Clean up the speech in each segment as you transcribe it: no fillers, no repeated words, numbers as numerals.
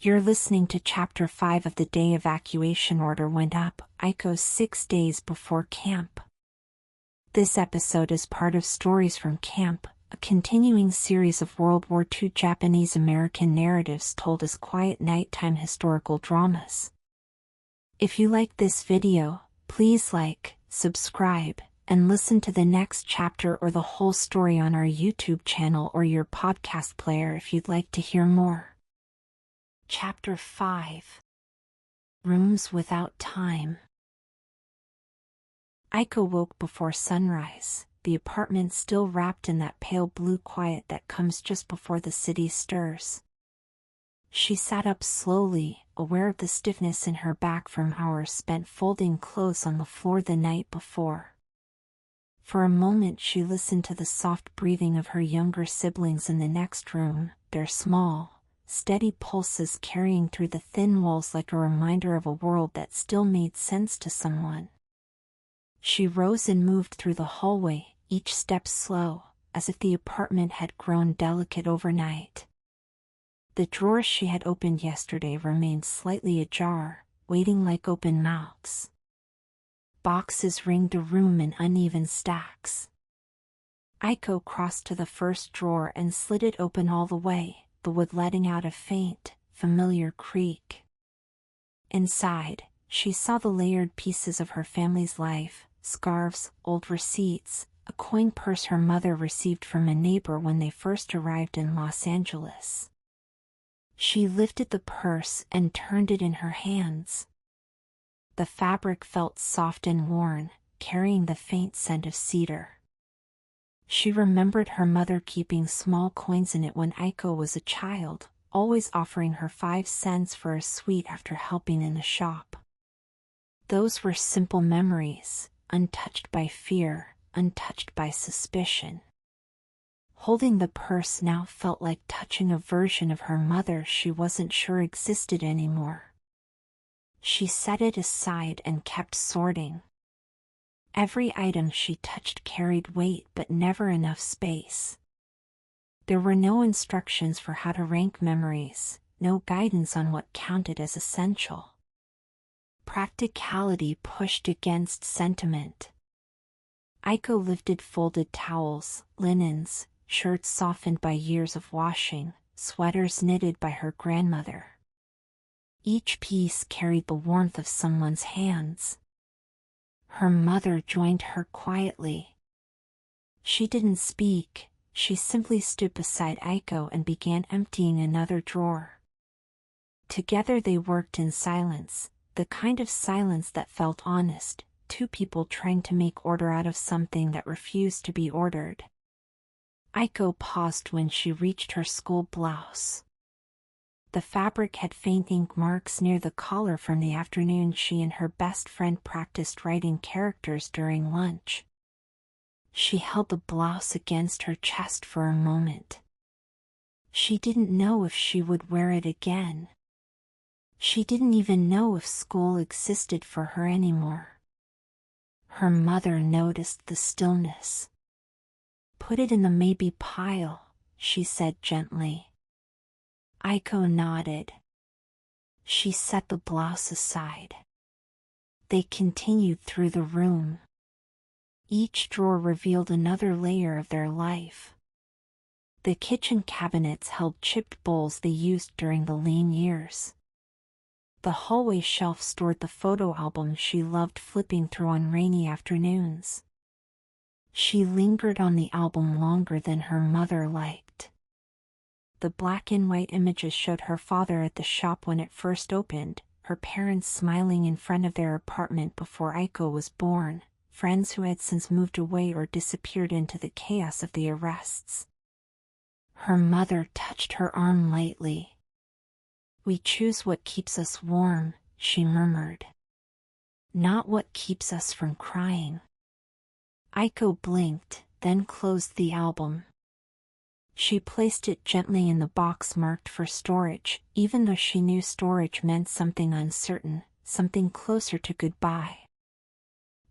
You're listening to Chapter 5 of The Day Evacuation Order Went Up, Aiko's 6 days before camp. This episode is part of Stories from Camp, a continuing series of World War II Japanese-American narratives told as quiet nighttime historical dramas. If you like this video, please like, subscribe, and listen to the next chapter or the whole story on our YouTube channel or your podcast player if you'd like to hear more. Chapter 5. Rooms Without Time. Aiko woke before sunrise, the apartment still wrapped in that pale blue quiet that comes just before the city stirs. She sat up slowly, aware of the stiffness in her back from hours spent folding clothes on the floor the night before. For a moment she listened to the soft breathing of her younger siblings in the next room, their small, steady pulses carrying through the thin walls like a reminder of a world that still made sense to someone. She rose and moved through the hallway, each step slow, as if the apartment had grown delicate overnight. The drawers she had opened yesterday remained slightly ajar, waiting like open mouths. Boxes ringed the room in uneven stacks. Aiko crossed to the first drawer and slid it open all the way, the wood letting out a faint, familiar creak. Inside, she saw the layered pieces of her family's life, scarves, old receipts, a coin purse her mother received from a neighbor when they first arrived in Los Angeles. She lifted the purse and turned it in her hands. The fabric felt soft and worn, carrying the faint scent of cedar. She remembered her mother keeping small coins in it when Aiko was a child, always offering her 5 cents for a sweet after helping in the shop. Those were simple memories, untouched by fear, untouched by suspicion. Holding the purse now felt like touching a version of her mother she wasn't sure existed anymore. She set it aside and kept sorting. Every item she touched carried weight but never enough space. There were no instructions for how to rank memories, no guidance on what counted as essential. Practicality pushed against sentiment. Aiko lifted folded towels, linens, shirts softened by years of washing, sweaters knitted by her grandmother. Each piece carried the warmth of someone's hands. Her mother joined her quietly. She didn't speak, she simply stood beside Aiko and began emptying another drawer. Together they worked in silence, the kind of silence that felt honest, two people trying to make order out of something that refused to be ordered. Aiko paused when she reached her school blouse. The fabric had faint ink marks near the collar from the afternoon she and her best friend practiced writing characters during lunch. She held the blouse against her chest for a moment. She didn't know if she would wear it again. She didn't even know if school existed for her anymore. Her mother noticed the stillness. "Put it in the maybe pile," she said gently. Aiko nodded. She set the blouse aside. They continued through the room. Each drawer revealed another layer of their life. The kitchen cabinets held chipped bowls they used during the lean years. The hallway shelf stored the photo albums she loved flipping through on rainy afternoons. She lingered on the album longer than her mother liked. The black and white images showed her father at the shop when it first opened, her parents smiling in front of their apartment before Aiko was born, friends who had since moved away or disappeared into the chaos of the arrests. Her mother touched her arm lightly. "We choose what keeps us warm," she murmured. "Not what keeps us from crying." Aiko blinked, then closed the album. She placed it gently in the box marked for storage, even though she knew storage meant something uncertain, something closer to goodbye.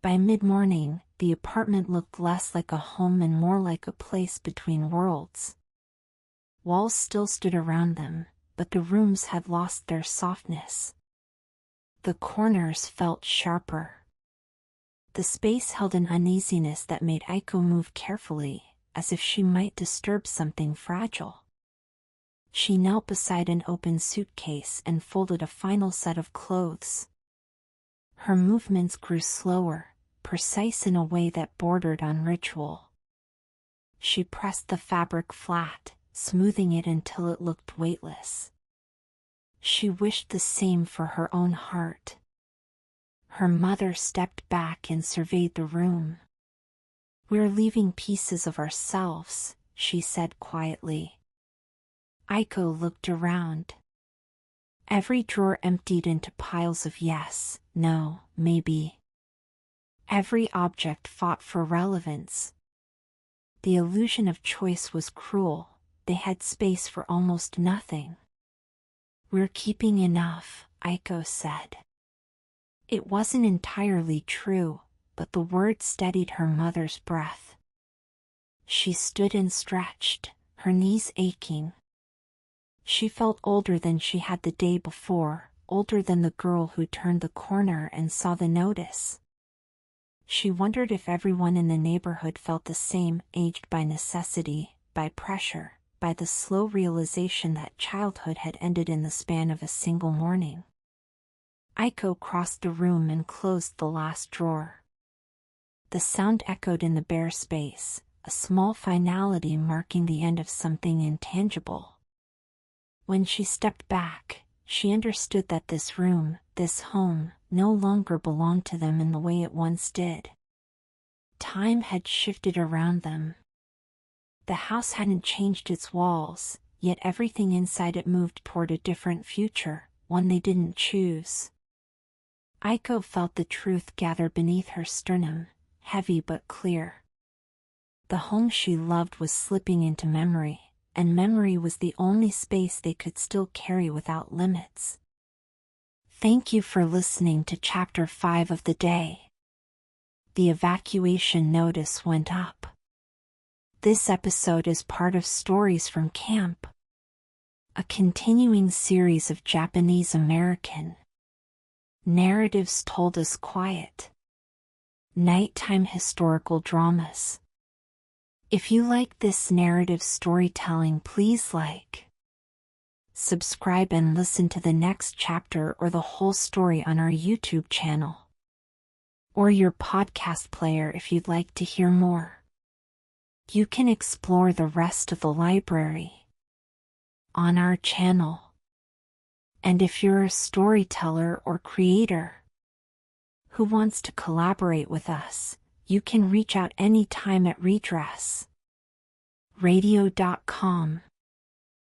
By mid-morning, the apartment looked less like a home and more like a place between worlds. Walls still stood around them, but the rooms had lost their softness. The corners felt sharper. The space held an uneasiness that made Aiko move carefully, as if she might disturb something fragile. She knelt beside an open suitcase and folded a final set of clothes. Her movements grew slower, precise in a way that bordered on ritual. She pressed the fabric flat, smoothing it until it looked weightless. She wished the same for her own heart. Her mother stepped back and surveyed the room. "We're leaving pieces of ourselves," she said quietly. Aiko looked around. Every drawer emptied into piles of yes, no, maybe. Every object fought for relevance. The illusion of choice was cruel. They had space for almost nothing. "We're keeping enough," Aiko said. It wasn't entirely true, but the word steadied her mother's breath. She stood and stretched, her knees aching. She felt older than she had the day before, older than the girl who turned the corner and saw the notice. She wondered if everyone in the neighborhood felt the same, aged by necessity, by pressure, by the slow realization that childhood had ended in the span of a single morning. Aiko crossed the room and closed the last drawer. The sound echoed in the bare space, a small finality marking the end of something intangible. When she stepped back, she understood that this room, this home, no longer belonged to them in the way it once did. Time had shifted around them. The house hadn't changed its walls, yet everything inside it moved toward a different future, one they didn't choose. Aiko felt the truth gather beneath her sternum, heavy but clear. The home she loved was slipping into memory, and memory was the only space they could still carry without limits. Thank you for listening to Chapter 5 of the day. The evacuation notice went up. This episode is part of Stories from Camp, a continuing series of Japanese-American narratives told as quiet, nighttime historical dramas. If you like this narrative storytelling, please like, subscribe and listen to the next chapter or the whole story on our YouTube channel, or your podcast player if you'd like to hear more. You can explore the rest of the library on our channel. And if you're a storyteller or creator who wants to collaborate with us, you can reach out anytime at redressradio.com.